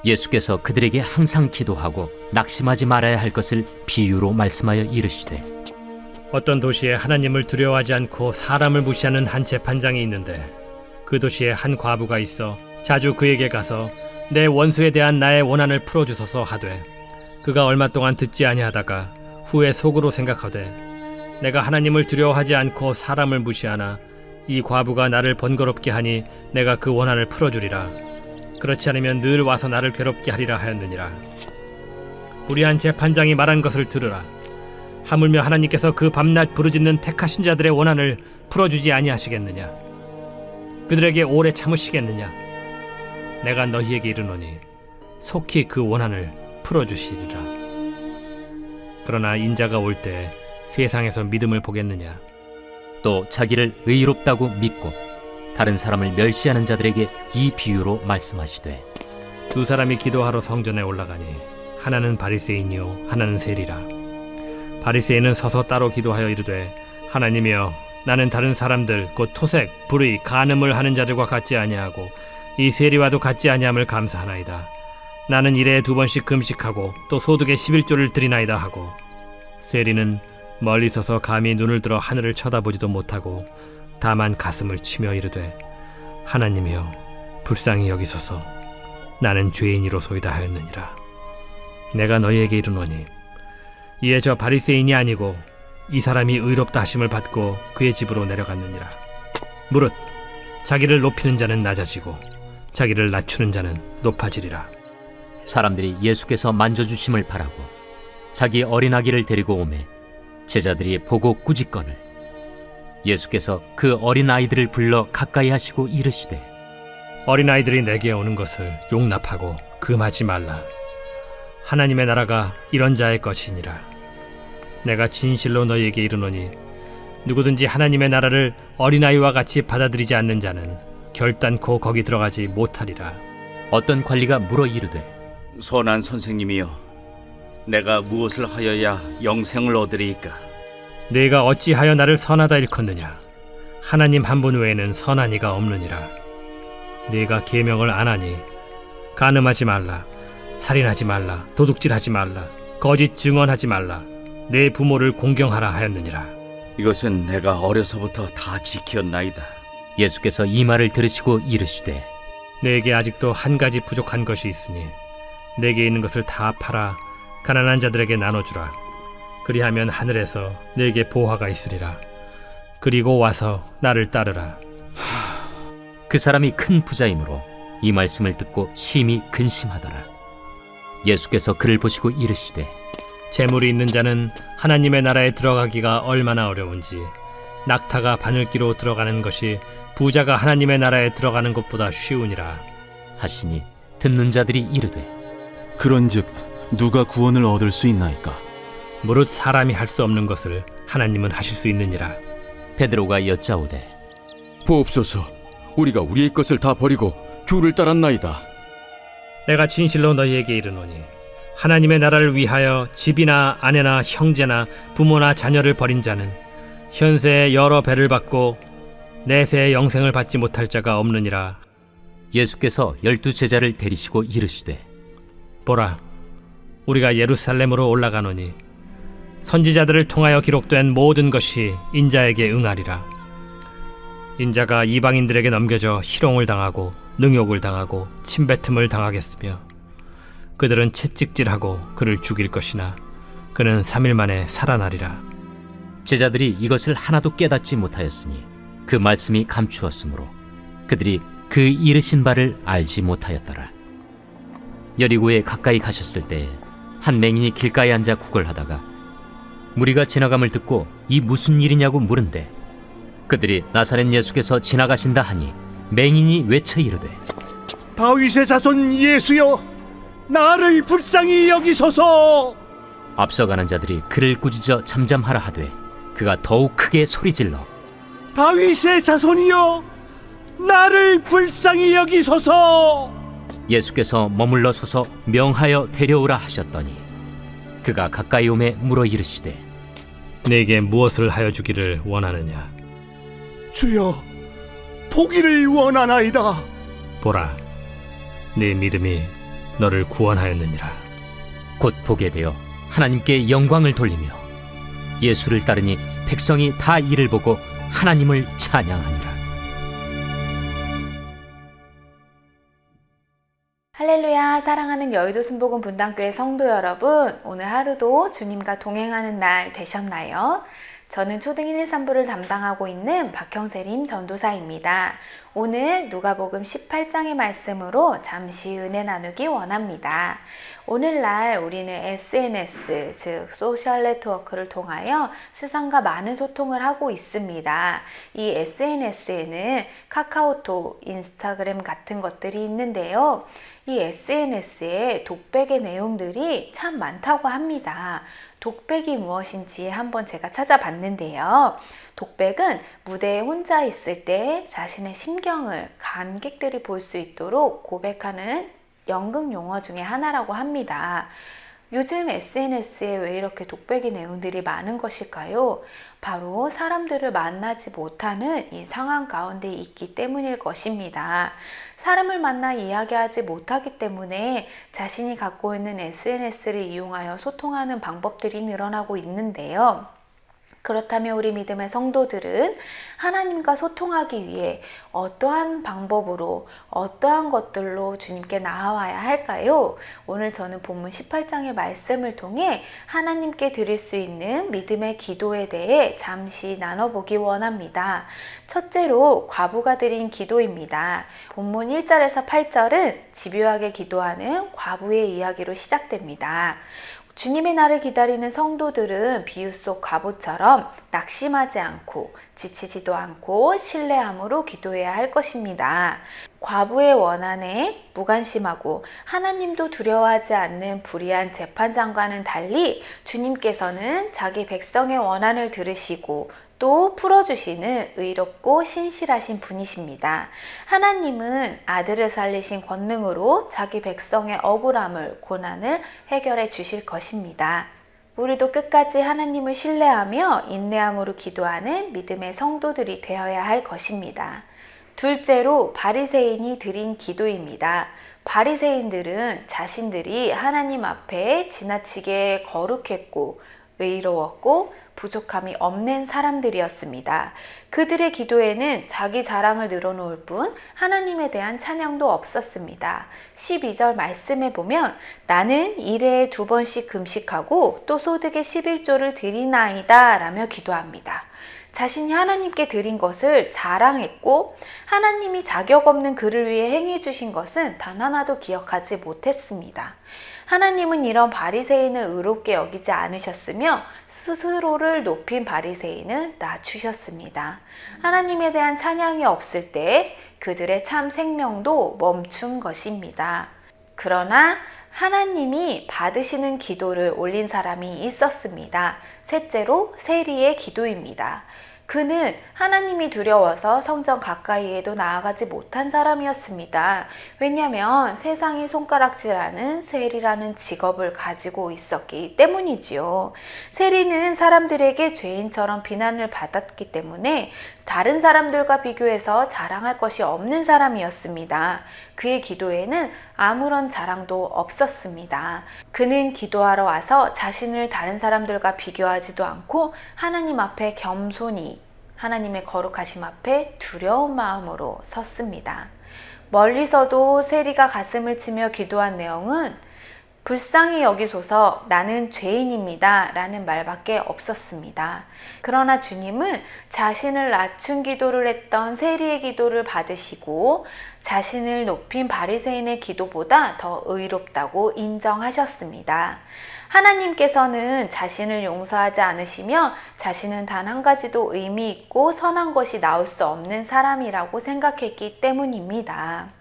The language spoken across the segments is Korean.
예수께서 그들에게 항상 기도하고 낙심하지 말아야 할 것을 비유로 말씀하여 이르시되, 어떤 도시에 하나님을 두려워하지 않고 사람을 무시하는 한 재판장이 있는데, 그 도시에 한 과부가 있어 자주 그에게 가서 내 원수에 대한 나의 원한을 풀어주소서 하되, 그가 얼마 동안 듣지 아니하다가 후에 속으로 생각하되, 내가 하나님을 두려워하지 않고 사람을 무시하나 이 과부가 나를 번거롭게 하니 내가 그 원한을 풀어주리라. 그렇지 않으면 늘 와서 나를 괴롭게 하리라 하였느니라. 우리 한 재판장이 말한 것을 들으라. 하물며 하나님께서 그 밤낮 부르짖는 택하신 자들의 원한을 풀어주지 아니하시겠느냐? 그들에게 오래 참으시겠느냐? 내가 너희에게 이르노니 속히 그 원한을 풀어주시리라. 그러나 인자가 올 때 세상에서 믿음을 보겠느냐? 또 자기를 의롭다고 믿고 다른 사람을 멸시하는 자들에게 이 비유로 말씀하시되, 두 사람이 기도하러 성전에 올라가니 하나는 바리새인이요 하나는 세리라. 바리새인은 서서 따로 기도하여 이르되, 하나님이여, 나는 다른 사람들 곧 토색, 불의, 간음을 하는 자들과 같지 아니하고 이 세리와도 같지 아니함을 감사하나이다. 나는 일에 2번씩 금식하고 또 소득의 11조를 드리나이다 하고, 세리는 멀리 서서 감히 눈을 들어 하늘을 쳐다보지도 못하고 다만 가슴을 치며 이르되, 하나님이여, 불쌍히 여기소서. 나는 죄인이로소이다 하였느니라. 내가 너희에게 이르노니 이에 저 바리새인이 아니고 이 사람이 의롭다 하심을 받고 그의 집으로 내려갔느니라. 무릇 자기를 높이는 자는 낮아지고 자기를 낮추는 자는 높아지리라. 사람들이 예수께서 만져주심을 바라고 자기 어린아기를 데리고 오매 제자들이 보고 꾸짖거늘, 예수께서 그 어린아이들을 불러 가까이 하시고 이르시되, 어린아이들이 내게 오는 것을 용납하고 금하지 말라. 하나님의 나라가 이런 자의 것이니라. 내가 진실로 너희에게 이르노니 누구든지 하나님의 나라를 어린아이와 같이 받아들이지 않는 자는 결단코 거기 들어가지 못하리라. 어떤 관리가 물어 이르되, 선한 선생님이여, 내가 무엇을 하여야 영생을 얻으리이까? 네가 어찌하여 나를 선하다 일컫느냐? 하나님 한 분 외에는 선한 이가 없느니라. 네가 계명을 안 하니 간음하지 말라, 살인하지 말라, 도둑질하지 말라, 거짓 증언하지 말라, 내 부모를 공경하라 하였느니라. 이것은 내가 어려서부터 다 지켰나이다. 예수께서 이 말을 들으시고 이르시되, 내게 아직도 한 가지 부족한 것이 있으니 내게 있는 것을 다 팔아 가난한 자들에게 나눠주라. 그리하면 하늘에서 내게 보화가 있으리라. 그리고 와서 나를 따르라. 그 사람이 큰 부자이므로 이 말씀을 듣고 심히 근심하더라. 예수께서 그를 보시고 이르시되, 재물이 있는 자는 하나님의 나라에 들어가기가 얼마나 어려운지 낙타가 바늘기로 들어가는 것이 부자가 하나님의 나라에 들어가는 것보다 쉬우니라 하시니, 듣는 자들이 이르되, 그런즉 누가 구원을 얻을 수 있나이까? 무릇 사람이 할 수 없는 것을 하나님은 하실 수 있느니라. 베드로가 여짜오되, 보옵소서, 우리가 우리의 것을 다 버리고 주를 따랐나이다. 내가 진실로 너희에게 이르노니 하나님의 나라를 위하여 집이나 아내나 형제나 부모나 자녀를 버린 자는 현세에 여러 배를 받고 내세에 영생을 받지 못할 자가 없느니라. 예수께서 12 제자를 데리시고 이르시되, 보라, 우리가 예루살렘으로 올라가노니 선지자들을 통하여 기록된 모든 것이 인자에게 응하리라. 인자가 이방인들에게 넘겨져 희롱을 당하고 능욕을 당하고 침뱉음을 당하겠으며 그들은 채찍질하고 그를 죽일 것이나 그는 3일 만에 살아나리라. 제자들이 이것을 하나도 깨닫지 못하였으니 그 말씀이 감추었으므로 그들이 그 이르신 바를 알지 못하였더라. 여리고에 가까이 가셨을 때 한 맹인이 길가에 앉아 구걸하다가 무리가 지나감을 듣고 이 무슨 일이냐고 물은데, 그들이 나사렛 예수께서 지나가신다 하니 맹인이 외쳐 이르되, 다윗의 자손 예수여, 나를 불쌍히 여기소서. 앞서가는 자들이 그를 꾸짖어 잠잠하라 하되 그가 더욱 크게 소리질러, 다윗의 자손이여, 나를 불쌍히 여기소서. 예수께서 머물러 서서 명하여 데려오라 하셨더니 그가 가까이 오매 물어 이르시되, 내게 무엇을 하여 주기를 원하느냐? 주여, 보기를 원하나이다. 보라, 네 믿음이 너를 구원하였느니라. 곧 보게 되어 하나님께 영광을 돌리며 예수를 따르니 백성이 다 이를 보고 하나님을 찬양하니라. 할렐루야. 사랑하는 여의도 순복음 분당교회 성도 여러분, 오늘 하루도 주님과 동행하는 날 되셨나요? 저는 초등 1, 2, 3부를 담당하고 있는 박형세림 전도사입니다. 오늘 누가복음 18장의 말씀으로 잠시 은혜 나누기 원합니다. 오늘날 우리는 SNS, 즉 소셜 네트워크를 통하여 세상과 많은 소통을 하고 있습니다. 이 SNS에는 카카오톡, 인스타그램 같은 것들이 있는데요. 이 SNS에 독백의 내용들이 참 많다고 합니다. 독백이 무엇인지 한번 제가 찾아봤는데요. 독백은 무대에 혼자 있을 때 자신의 심경을 관객들이 볼 수 있도록 고백하는 연극 용어 중에 하나라고 합니다. 요즘 SNS에 왜 이렇게 독백의 내용들이 많은 것일까요? 바로 사람들을 만나지 못하는 이 상황 가운데 있기 때문일 것입니다. 사람을 만나 이야기하지 못하기 때문에 자신이 갖고 있는 SNS를 이용하여 소통하는 방법들이 늘어나고 있는데요. 그렇다면 우리 믿음의 성도들은 하나님과 소통하기 위해 어떠한 방법으로, 어떠한 것들로 주님께 나아와야 할까요? 오늘 저는 본문 18장의 말씀을 통해 하나님께 드릴 수 있는 믿음의 기도에 대해 잠시 나눠보기 원합니다. 첫째로 과부가 드린 기도입니다. 본문 1절에서 8절은 집요하게 기도하는 과부의 이야기로 시작됩니다. 주님의 날을 기다리는 성도들은 비유 속 과부처럼 낙심하지 않고 지치지도 않고 신뢰함으로 기도해야 할 것입니다. 과부의 원한에 무관심하고 하나님도 두려워하지 않는 불의한 재판장과는 달리 주님께서는 자기 백성의 원한을 들으시고 또 풀어주시는 의롭고 신실하신 분이십니다. 하나님은 아들을 살리신 권능으로 자기 백성의 억울함을, 고난을 해결해 주실 것입니다. 우리도 끝까지 하나님을 신뢰하며 인내함으로 기도하는 믿음의 성도들이 되어야 할 것입니다. 둘째로 바리새인이 드린 기도입니다. 바리새인들은 자신들이 하나님 앞에 지나치게 거룩했고 의로웠고 부족함이 없는 사람들이었습니다. 그들의 기도에는 자기 자랑을 늘어놓을 뿐 하나님에 대한 찬양도 없었습니다. 12절 말씀에 보면 나는 1회에 2번씩 금식하고 또 소득의 11조를 드리나이다 라며 기도합니다. 자신이 하나님께 드린 것을 자랑했고 하나님이 자격 없는 그를 위해 행해 주신 것은 단 하나도 기억하지 못했습니다. 하나님은 이런 바리새인을 의롭게 여기지 않으셨으며 스스로를 높인 바리새인을 낮추셨습니다. 하나님에 대한 찬양이 없을 때 그들의 참 생명도 멈춘 것입니다. 그러나 하나님이 받으시는 기도를 올린 사람이 있었습니다. 셋째로 세리의 기도입니다. 그는 하나님이 두려워서 성전 가까이에도 나아가지 못한 사람이었습니다. 왜냐하면 세상이 손가락질하는 세리라는 직업을 가지고 있었기 때문이지요. 세리는 사람들에게 죄인처럼 비난을 받았기 때문에 다른 사람들과 비교해서 자랑할 것이 없는 사람이었습니다. 그의 기도에는 아무런 자랑도 없었습니다. 그는 기도하러 와서 자신을 다른 사람들과 비교하지도 않고 하나님 앞에 겸손히 하나님의 거룩하심 앞에 두려운 마음으로 섰습니다. 멀리서도 세리가 가슴을 치며 기도한 내용은 불쌍히 여기소서 나는 죄인입니다 라는 말밖에 없었습니다. 그러나 주님은 자신을 낮춘 기도를 했던 세리의 기도를 받으시고 자신을 높인 바리새인의 기도보다 더 의롭다고 인정하셨습니다. 하나님께서는 자신을 용서하지 않으시며 자신은 단 한 가지도 의미 있고 선한 것이 나올 수 없는 사람이라고 생각했기 때문입니다.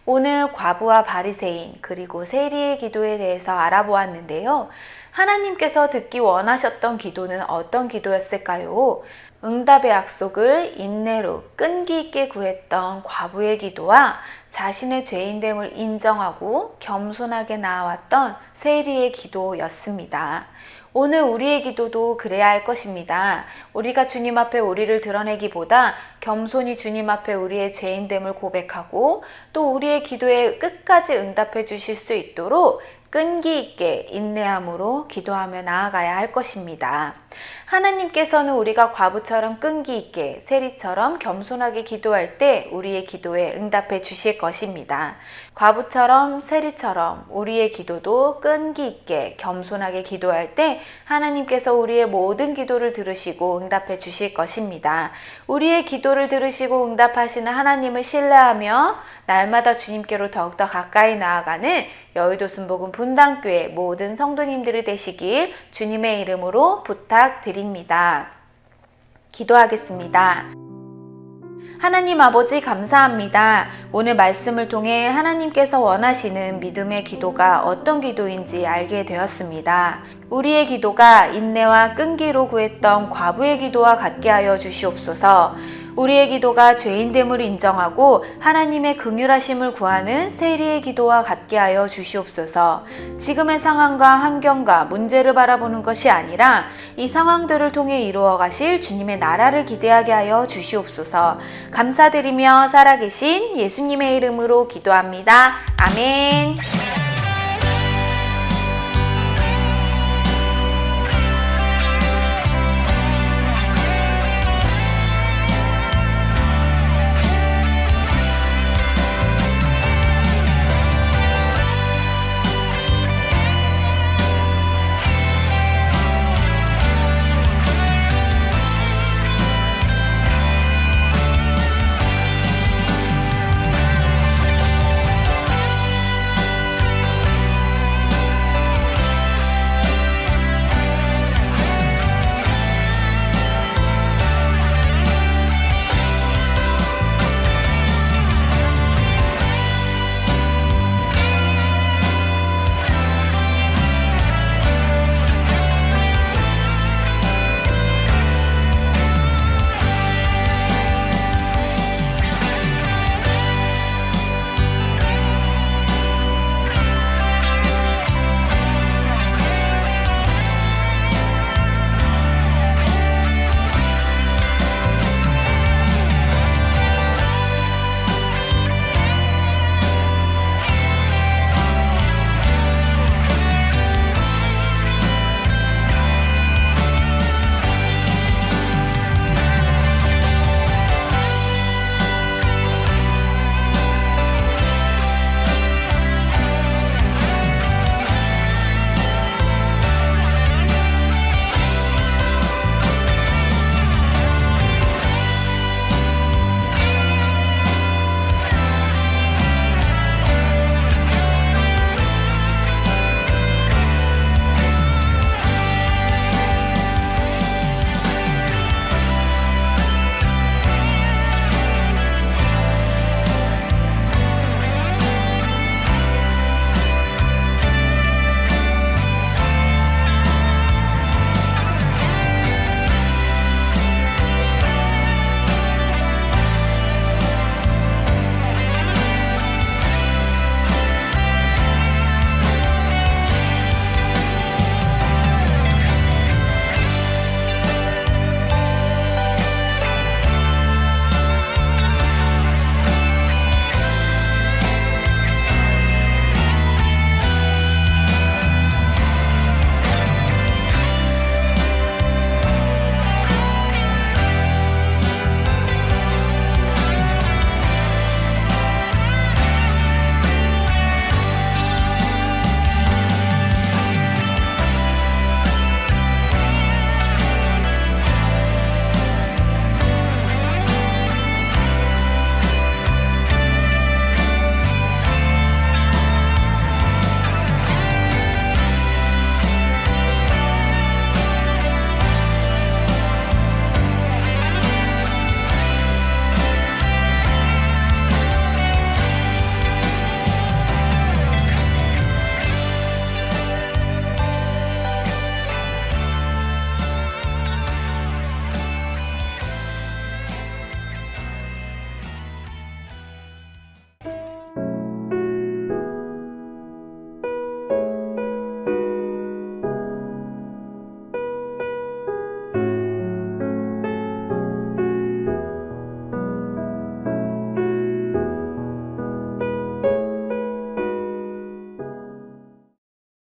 오늘 과부와 바리새인 그리고 세리의 기도에 대해서 알아보았는데요. 하나님께서 듣기 원하셨던 기도는 어떤 기도였을까요? 응답의 약속을 인내로 끈기 있게 구했던 과부의 기도와 자신의 죄인됨을 인정하고 겸손하게 나아왔던 세리의 기도였습니다. 오늘 우리의 기도도 그래야 할 것입니다. 우리가 주님 앞에 우리를 드러내기보다 겸손히 주님 앞에 우리의 죄인됨을 고백하고 또 우리의 기도에 끝까지 응답해 주실 수 있도록 끈기 있게 인내함으로 기도하며 나아가야 할 것입니다. 하나님께서는 우리가 과부처럼 끈기 있게 세리처럼 겸손하게 기도할 때 우리의 기도에 응답해 주실 것입니다. 과부처럼 세리처럼 우리의 기도도 끈기 있게 겸손하게 기도할 때 하나님께서 우리의 모든 기도를 들으시고 응답해 주실 것입니다. 우리의 기도를 들으시고 응답하시는 하나님을 신뢰하며 날마다 주님께로 더욱더 가까이 나아가는 여의도 순복음 분당교회 모든 성도님들이 되시길 주님의 이름으로 부탁드립니다. 기도하겠습니다. 하나님 아버지 감사합니다. 오늘 말씀을 통해 하나님께서 원하시는 믿음의 기도가 어떤 기도인지 알게 되었습니다. 우리의 기도가 인내와 끈기로 구했던 과부의 기도와 같게 하여 주시옵소서. 우리의 기도가 죄인됨을 인정하고 하나님의 긍휼하심을 구하는 세리의 기도와 같게 하여 주시옵소서. 지금의 상황과 환경과 문제를 바라보는 것이 아니라 이 상황들을 통해 이루어 가실 주님의 나라를 기대하게 하여 주시옵소서. 감사드리며 살아계신 예수님의 이름으로 기도합니다. 아멘.